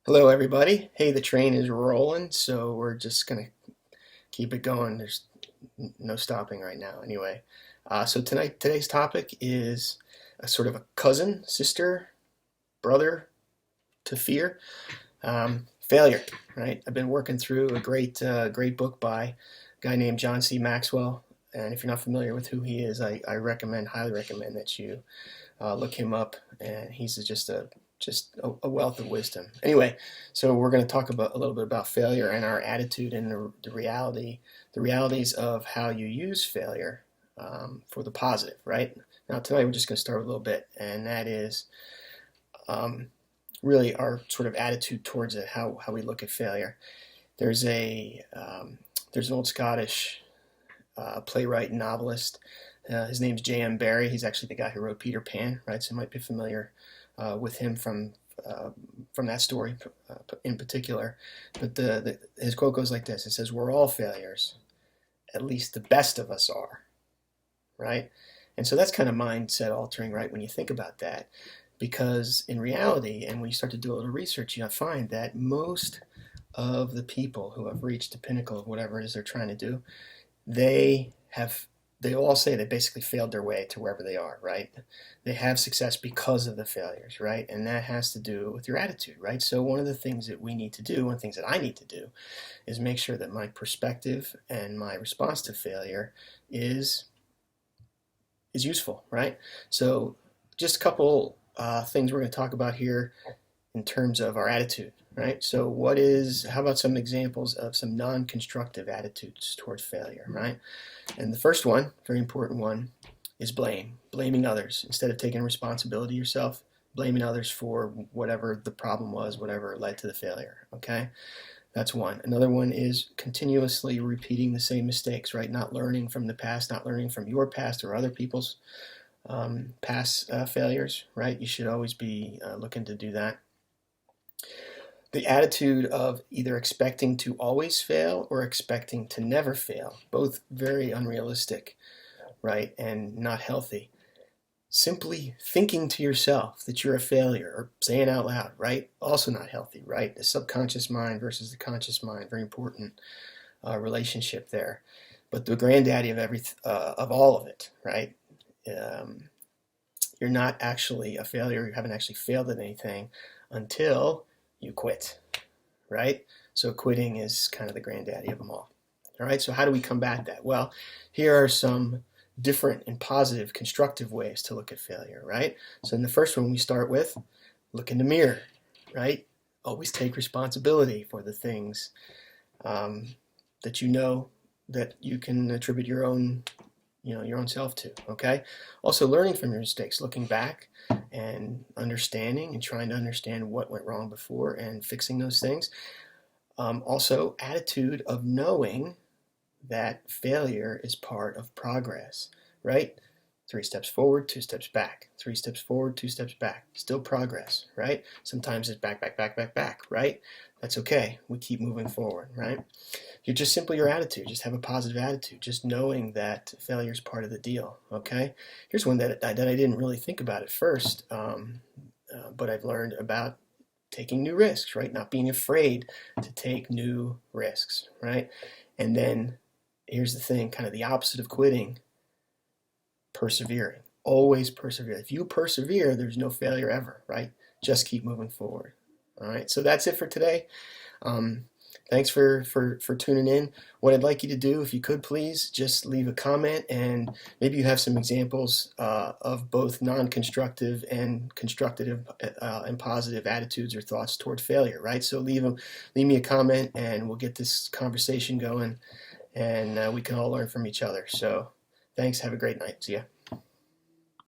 Hello, everybody. Hey, the train is rolling, so we're just gonna keep it going. There's no stopping right now, anyway. Today's topic is a sort of a cousin, sister, brother to fear, failure. Right? I've been working through a great book by a guy named John C. Maxwell, and if you're not familiar with who he is, I highly recommend that you look him up, and he's just a wealth of wisdom. Anyway, so we're going to talk about a little bit about failure and our attitude and the realities of how you use failure for the positive. Right now, tonight we're just going to start with a little bit, and that is um, really our sort of attitude towards it, how we look at failure. There's a there's an old Scottish playwright and novelist. His name's J.M. Barrie. He's actually the guy who wrote Peter Pan, right? So you might be familiar with him from that story in particular. But his quote goes like this: It says, "We're all failures. At least the best of us are." Right? And so that's kind of mindset altering, right? When you think about that, because in reality, and when you start to do a little research, you'll find that most of the people who have reached the pinnacle of whatever it is they're trying to do, they have they all say they basically failed their way to wherever they are, right? They have success because of the failures, right? And that has to do with your attitude, right? So one of the things that we need to do, one of the things that I need to do, is make sure that my perspective and my response to failure is useful, right? So just a couple things we're going to talk about here in terms of our attitude, right? So how about some examples of some non-constructive attitudes towards failure, right? And the first one, very important one, is blaming others. Instead of taking responsibility yourself, blaming others for whatever the problem was, whatever led to the failure, okay? That's one. Another one is continuously repeating the same mistakes, right? Not learning from the past, not learning from your past or other people's past failures, right? You should always be looking to do that. The attitude of either expecting to always fail or expecting to never fail, both very unrealistic, right? And not healthy. Simply thinking to yourself that you're a failure or saying out loud, right? Also not healthy, right? The subconscious mind versus the conscious mind, very important relationship there. But the granddaddy of all of it, right? Um, you're not actually a failure. You haven't actually failed at anything until you quit, right? So quitting is kind of the granddaddy of them all. All right, so how do we combat that? Well, here are some different and positive, constructive ways to look at failure, right? So in the first one, we start with look in the mirror, right? Always take responsibility for the things that you know that you can attribute your own your own self to. Okay, also learning from your mistakes, looking back and understanding and trying to understand what went wrong before and fixing those things. Also attitude of knowing that failure is part of progress, right? 3 steps forward, 2 steps back. 3 steps forward, 2 steps back. Still progress, right? Sometimes it's back, back, back, back, back, right? That's okay. We keep moving forward, right? You're just simply your attitude. Just have a positive attitude. Just knowing that failure is part of the deal, okay? Here's one that I didn't really think about at first, but I've learned about taking new risks, right? Not being afraid to take new risks, right? And then here's the thing, kind of the opposite of quitting, persevering. Always persevere. If you persevere, there's no failure ever, right? Just keep moving forward. All right, so that's it for today. Um, Thanks for tuning in. What I'd like you to do, if you could please, just leave a comment, and maybe you have some examples of both non-constructive and constructive and positive attitudes or thoughts toward failure, right? So leave me a comment, and we'll get this conversation going, and we can all learn from each other. So thanks. Have a great night. See ya.